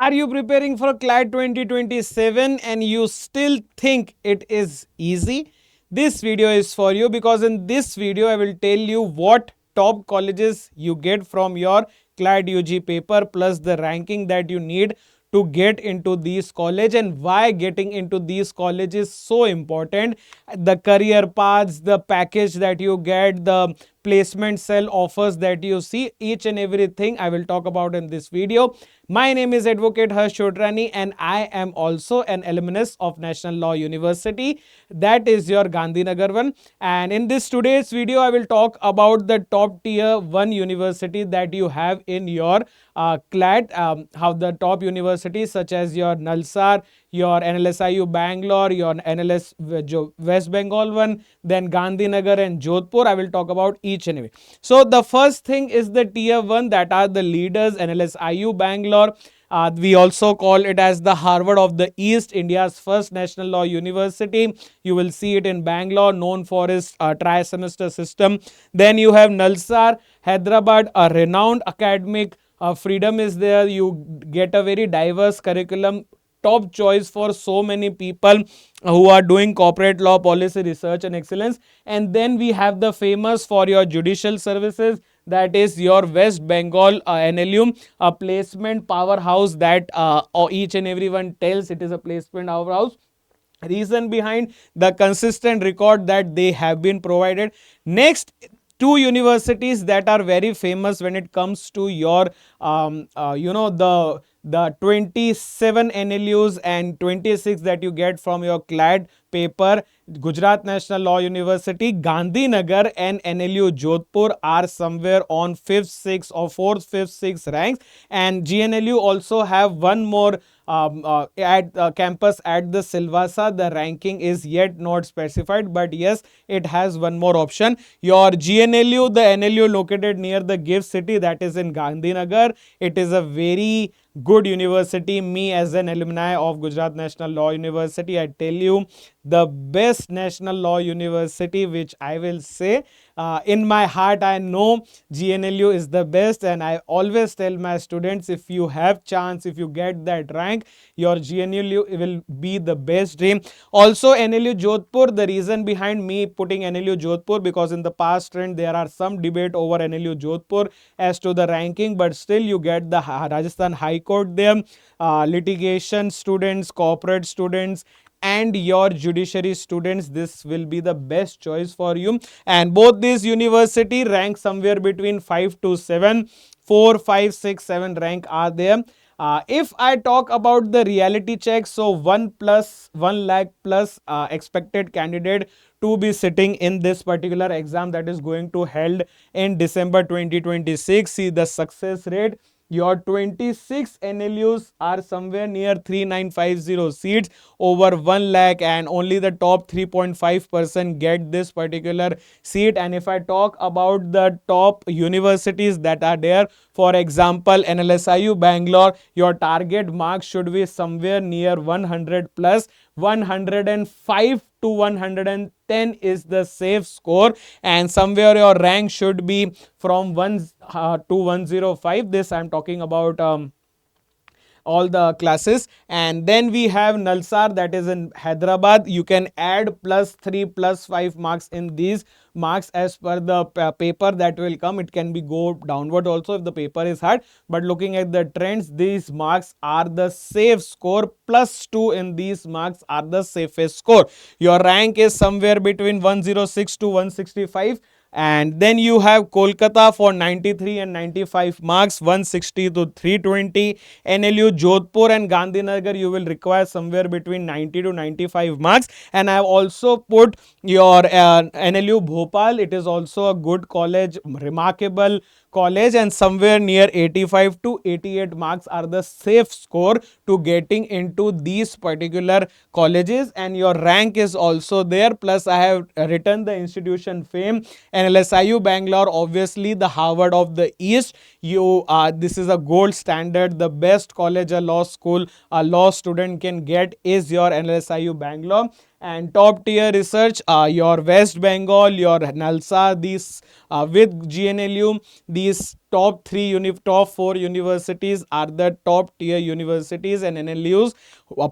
Are you preparing for CLAT 2027 and you still think it is easy? This video is for you because in this video I will tell you what top colleges you get from your CLAT UG paper plus the ranking that you need to get into these college and why getting into these colleges is so important. The career paths, the package that you get, the placement cell offers that you see, each and everything I will talk about in this video. My name is Advocate Harsh Chodrani and I am also an alumnus of National Law University. That is your Gandhinagar one. And in this today's video, I will talk about the top tier 1 university that you have in your CLAT, how the top universities such as your Nalsar, your NLSIU Bangalore, your NLS West Bengal one, then Gandhinagar and Jodhpur. I will talk about each and every. So the first thing is the tier 1, that are the leaders, NLSIU Bangalore. We also call it as the Harvard of the East, India's first national law university. You will see it in Bangalore, known for its tri-semester system. Then you have Nalsar, Hyderabad, a renowned academic freedom is there. You get a very diverse curriculum, top choice for so many people who are doing corporate law, policy research and excellence. And then we have the famous for your judicial services, that is your West Bengal NLU, a placement powerhouse that each and everyone tells it is a placement powerhouse. Reason behind the consistent record that they have been provided. Next, two universities that are very famous when it comes to your the 27 NLUs and 26 that you get from your CLAT paper. Gujarat National Law University, Gandhinagar and NLU Jodhpur are somewhere on 5th, 6th or 4th, 5th, 6th ranks, and GNLU also have one more at campus at the Silvassa. The ranking is yet not specified, but yes, it has one more option. Your GNLU, the NLU located near the GIFT City, that is in Gandhinagar. It is a very good university. Me as an alumni of Gujarat National Law University, I tell you, the best national law university, which I will say in my heart I know GNLU is the best, and I always tell my students, if you have chance, if you get that rank, your GNLU will be the best dream. Also NLU Jodhpur, the reason behind me putting NLU Jodhpur, because in the past trend there are some debate over NLU Jodhpur as to the ranking, but still you get the Rajasthan High Court there, litigation students, corporate students and your judiciary students. This will be the best choice for you, and both these university rank somewhere between 5 to 7, 4, 5, 6, 7 rank are there. If I talk about the reality check, so 1 lakh plus expected candidate to be sitting in this particular exam that is going to held in December 2026. See the success rate. Your 26 NLUs are somewhere near 3950 seats, over 1 lakh, and only the top 3.5% get this particular seat. And if I talk about the top universities that are there, for example NLSIU Bangalore, your target mark should be somewhere near 100 plus. 105 to 110 is the safe score, and somewhere your rank should be from 1 to 105. This I'm talking about all the classes. And then we have Nalsar, that is in Hyderabad. You can add +3 +5 marks in these marks as per the paper that will come. It can be go downward also if the paper is hard, but looking at the trends, these marks are the safe score. +2 in these marks are the safest score. Your rank is somewhere between 106 to 165. And then you have Kolkata for 93 and 95 marks, 160 to 320. NLU Jodhpur and Gandhinagar, you will require somewhere between 90 to 95 marks. And I have also put your NLU Bhopal. It is also a good college, remarkable college, and somewhere near 85 to 88 marks are the safe score to getting into these particular colleges, and your rank is also there. Plus I have written the institution fame. NLSIU Bangalore, obviously the Harvard of the East. You this is a gold standard. The best college a law school a law student can get is your NLSIU Bangalore. And top tier research, your West Bengal, your Nalsa, these with GNLU, these top 4 universities are the top tier universities and NLUs.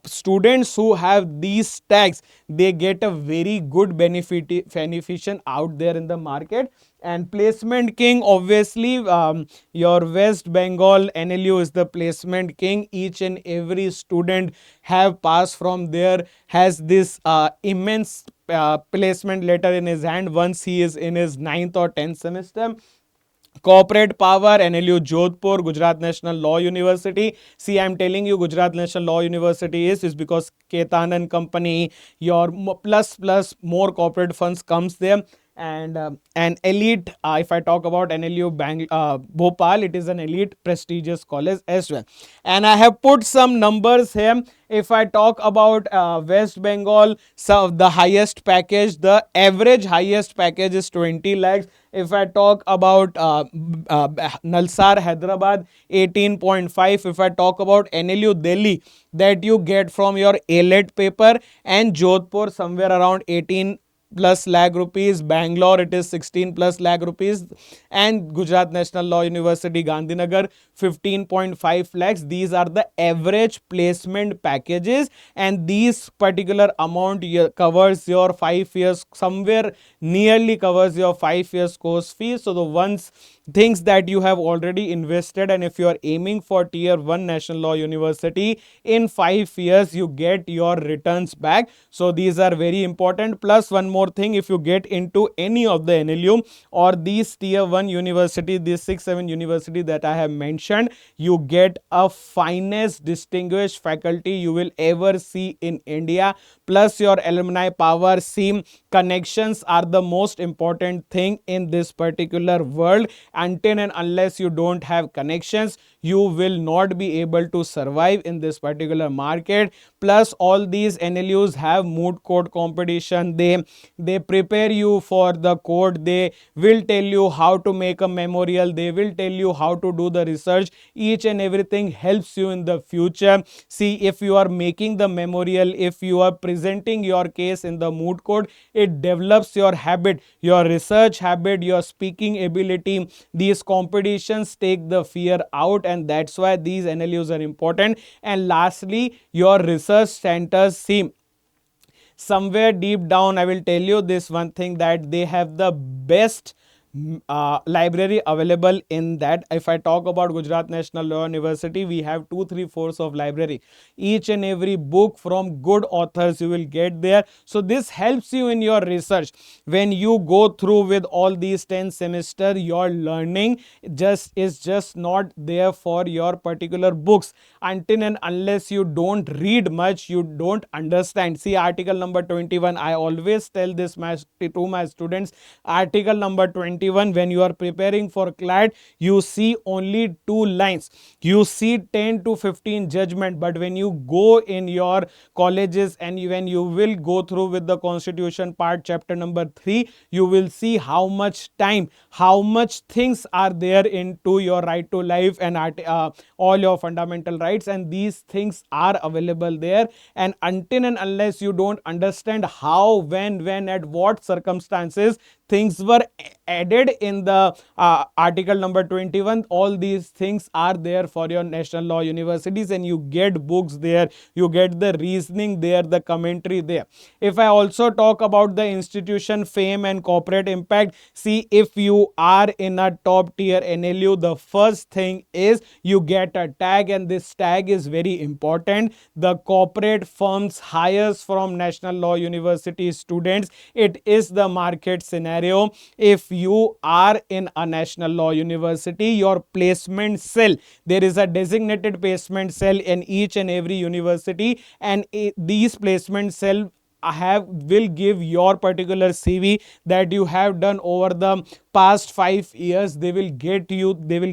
Students who have these tags, they get a very good beneficiation out there in the market. And placement king, obviously, your West Bengal NLU is the placement king. Each and every student have passed from there, has this immense placement letter in his hand once he is in his 9th or 10th semester. Corporate power, NLU Jodhpur, Gujarat National Law University. See, I'm telling you, Gujarat National Law University is because Ketan and company, your plus more corporate funds comes there. And an elite, if I talk about NLU Bhopal, it is an elite prestigious college as well. And I have put some numbers here. If I talk about West Bengal, so the highest package, the average highest package is 20 lakhs. If I talk about Nalsar Hyderabad, 18.5. If I talk about NLU Delhi, that you get from your ALET paper, and Jodhpur somewhere around 18 plus lakh rupees, Bangalore it is 16 plus lakh rupees, and Gujarat National Law University Gandhinagar 15.5 lakhs. These are the average placement packages, and these particular amount covers your 5 years, somewhere nearly covers your 5 years course fee. So the ones things that you have already invested, and if you are aiming for tier 1 National Law University, in 5 years you get your returns back. So these are very important. Plus one more thing, if you get into any of the NLU or these tier 1 university, these 6-7 university that I have mentioned, you get a finest distinguished faculty you will ever see in India, plus your alumni power. See, connections are the most important thing in this particular world. Until and unless you don't have connections, you will not be able to survive in this particular market. Plus all these NLUs have moot court competition. They prepare you for the court. They will tell you how to make a memorial. They will tell you how to do the research. Each and everything helps you in the future. See, if you are making the memorial, if you are presenting your case in the moot court, it develops your habit, your research habit, your speaking ability. These competitions take the fear out, and that's why these NLUs are important. And lastly, your research centers. See, somewhere deep down, I will tell you this one thing, that they have the best library available in that. If I talk about Gujarat National Law University, we have 2/3 of library. Each and every book from good authors you will get there. So this helps you in your research. When you go through with all these 10 semester, your learning is just not there for your particular books. Until and unless you don't read much, you don't understand. See, article number 21, I always tell this to my students. Article number 21, when you are preparing for CLAT, you see only 2 lines, you see 10 to 15 judgment. But when you go in your colleges and when you will go through with the constitution part, chapter number 3, you will see how much time, how much things are there into your right to life and all your fundamental rights, and these things are available there. And until and unless you don't understand how, when at what circumstances things were added in the article number 21, all these things are there for your national law universities, and you get books there, you get the reasoning there, the commentary there. If I also talk about the institution fame and corporate impact, see, if you are in a top tier NLU, the first thing is you get a tag, and this tag is very important. The corporate firms hires from national law university students. It is the market scenario. If you are in a national law university, your placement cell, there is a designated placement cell in each and every university, and these placement cell will give your particular CV that you have done over the past 5 years. They will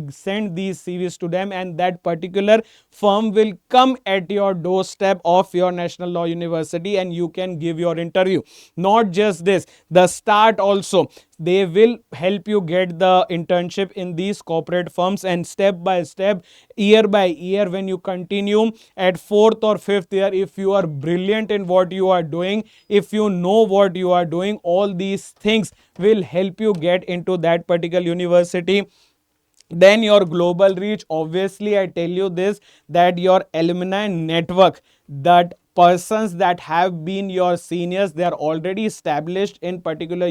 send these CVs to them, and that particular firm will come at your doorstep of your national law university, and you can give your interview. Not just this, the start also, they will help you get the internship in these corporate firms, and step by step, year by year, when you continue at 4th or 5th year, if you are brilliant in what you are doing, if you know what you are doing, all these things will help you get into that particular university. Then your global reach, obviously I tell you this, that your alumni network, that persons that have been your seniors, they are already established in particular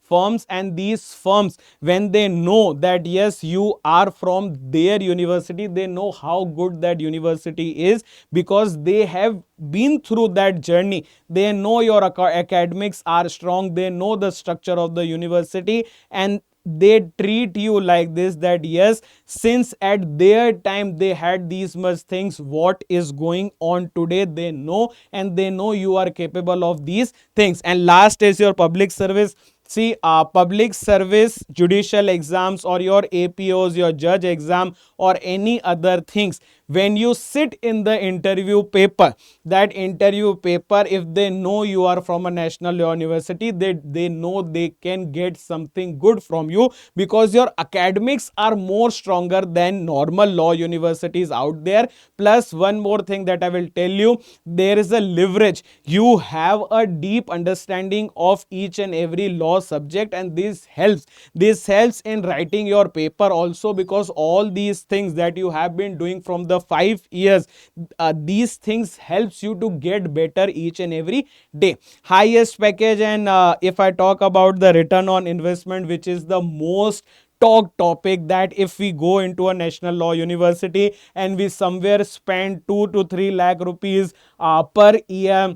firms, and these firms, when they know that yes, you are from their university, they know how good that university is, because they have been through that journey. They know your academics are strong, they know the structure of the university, and they treat you like this, that yes, since at their time they had these much things, what is going on today they know, and they know you are capable of these things. And last is your public service. See, public service, judicial exams, or your APOs, your judge exam, or any other things, when you sit in the interview paper, that interview paper, if they know you are from a national university, they know they can get something good from you, because your academics are more stronger than normal law universities out there. Plus one more thing that I will tell you, there is a leverage. You have a deep understanding of each and every law subject, and this helps in writing your paper also, because all these things that you have been doing from the 5 years, these things helps you to get better each and every day. Highest package, and if I talk about the return on investment, which is the most talk topic, that if we go into a national law university and we somewhere spend 2 to 3 lakh rupees per year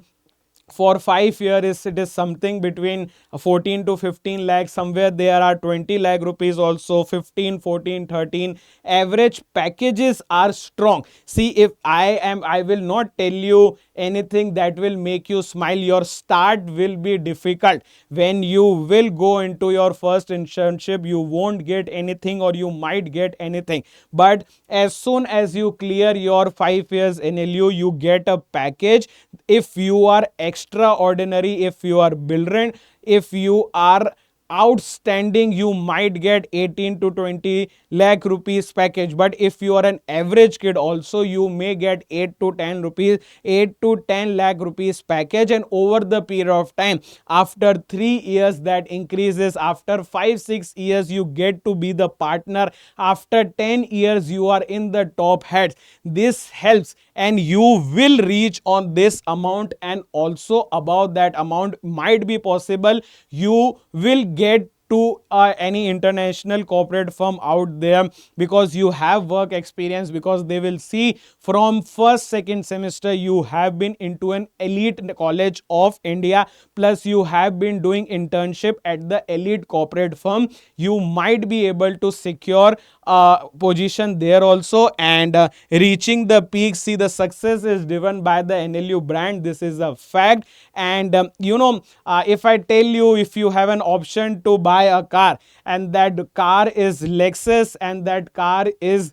for 5 years, it is something between 14 to 15 lakh. Somewhere there are 20 lakh rupees also, 15, 14, 13. Average packages are strong. See, if I will not tell you anything that will make you smile. Your start will be difficult. When you will go into your first internship, you won't get anything, or you might get anything. But as soon as you clear your 5 years NLU, you get a package. If you are extraordinary, if you are brilliant, if you are outstanding, you might get 18 to 20 lakh rupees package. But if you are an average kid also, you may get 8 to 10 rupees, 8 to 10 lakh rupees package. And over the period of time, after 3 years that increases, after 5 6 years you get to be the partner, after 10 years you are in the top heads. This helps, and you will reach on this amount, and also above that amount might be possible. You will get to any international corporate firm out there, because you have work experience, because they will see from first second semester you have been into an elite college of India, plus you have been doing internship at the elite corporate firm. You might be able to secure a position there also, and reaching the peak. See, the success is driven by the NLU brand, this is a fact. And if I tell you, if you have an option to buy a car, and that car is Lexus, and that car is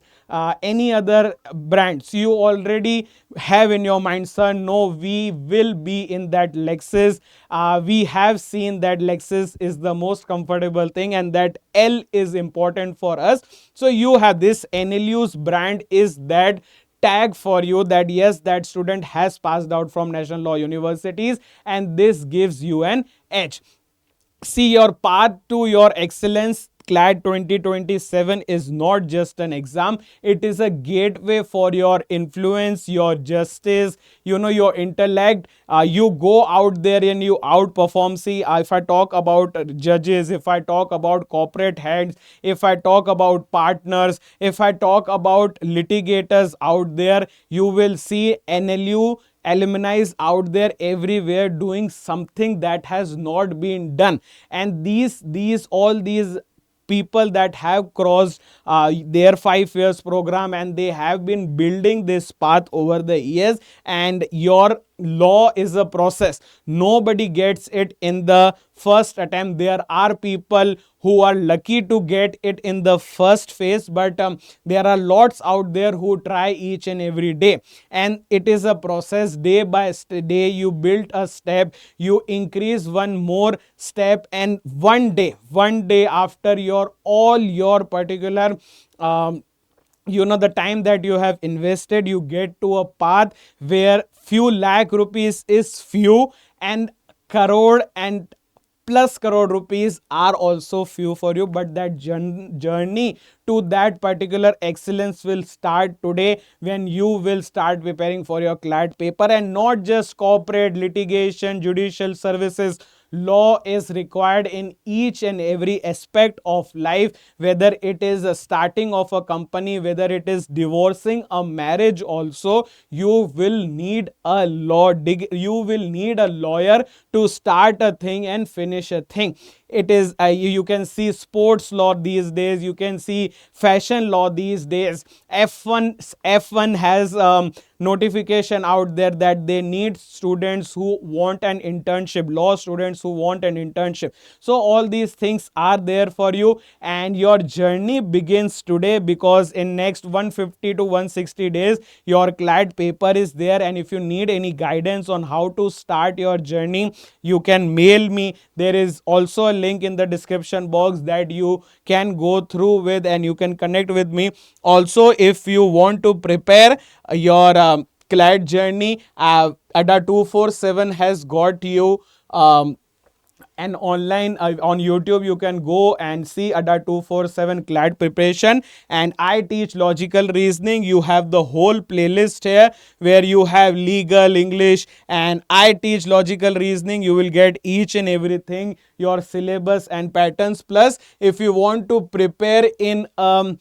any other brands, you already have in your mind, sir, no, we will be in that Lexus. We have seen that Lexus is the most comfortable thing, and that L is important for us. So you have this NLU's brand is that tag for you, that yes, that student has passed out from national law universities, and this gives you an edge. See, your path to your excellence, CLAD 2027, is not just an exam, it is a gateway for your influence, your justice, your intellect. You go out there and you outperform. See, if I talk about judges, if I talk about corporate heads, if I talk about partners, if I talk about litigators out there, you will see NLU alumni out there everywhere doing something that has not been done. And all these people that have crossed their 5 years program, and they have been building this path over the years. And your law is a process, nobody gets it in the first attempt. There are people who are lucky to get it in the first phase, but there are lots out there who try each and every day. And it is a process, day by day you build a step, you increase one more step, and one day after your all your particular the time that you have invested, you get to a path where few lakh rupees is few, and crore and plus crore rupees are also few for you, but that journey to that particular excellence will start today when you will start preparing for your CLAT paper. And not just corporate litigation, judicial services, law is required in each and every aspect of life, whether it is a starting of a company, whether it is divorcing a marriage also, you will need a you will need a lawyer to start a thing and finish a thing. It is you can see sports law these days, you can see fashion law these days. F1 has notification out there that they need students who want an internship, law students who want an internship. So all these things are there for you, and your journey begins today, because in next 150 to 160 days your CLAT paper is there. And if you need any guidance on how to start your journey, you can mail me. There is also a link in the description box that you can go through with, and you can connect with me. Also, if you want to prepare your CLAT journey, ADA 247 has got you and online on YouTube you can go and see ADA 247 CLAT preparation. And I teach logical reasoning. You have the whole playlist here where you have legal, English, and I teach logical reasoning. You will get each and everything, your syllabus and patterns. Plus, if you want to prepare in a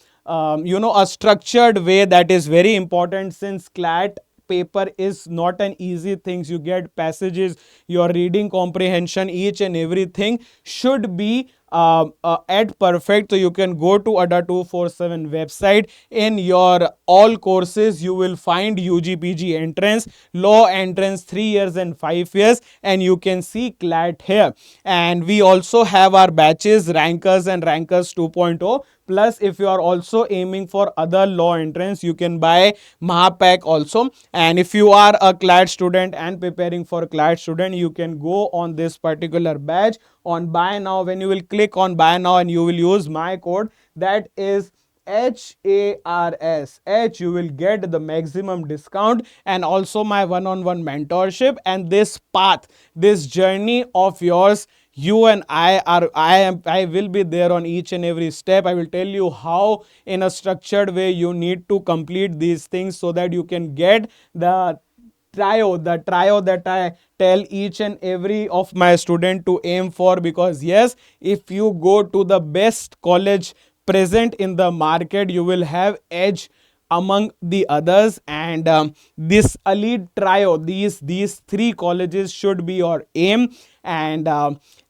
structured way, that is very important, since CLAT paper is not an easy thing. You get passages, your reading comprehension, each and everything should be at perfect. So you can go to ADA 247 website. In your all courses you will find UGPG entrance, law entrance 3 years and 5 years, and you can see CLAT here. And we also have our batches, rankers and rankers 2.0. Plus, if you are also aiming for other law entrance, you can buy Mahapack also. And if you are a CLAT student and preparing for CLAT student, you can go on this particular batch on buy now. When you will click on buy now and you will use my code, that is HARS, you will get the maximum discount, and also my one-on-one mentorship. And this path, this journey of yours, you and I will be there on each and every step. I will tell you how in a structured way you need to complete these things so that you can get the trio that I tell each and every of my student to aim for. Because yes, if you go to the best college present in the market, you will have edge among the others. And this elite trio, these three colleges should be your aim. And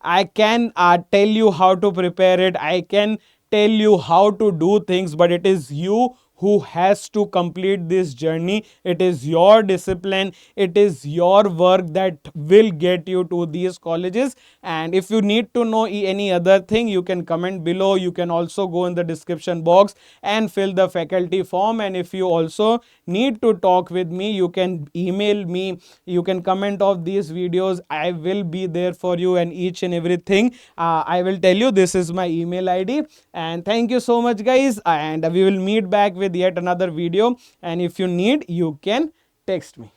I can tell you how to prepare it, I can tell you how to do things, but it is you who has to complete this journey. It is your discipline, it is your work that will get you to these colleges. And if you need to know any other thing, you can comment below. You can also go in the description box and fill the faculty form. And if you also need to talk with me, you can email me, you can comment of these videos. I will be there for you and each and everything. I will tell you, this is my email ID. And thank you so much guys, and we will meet back with yet another video. And if you need, you can text me.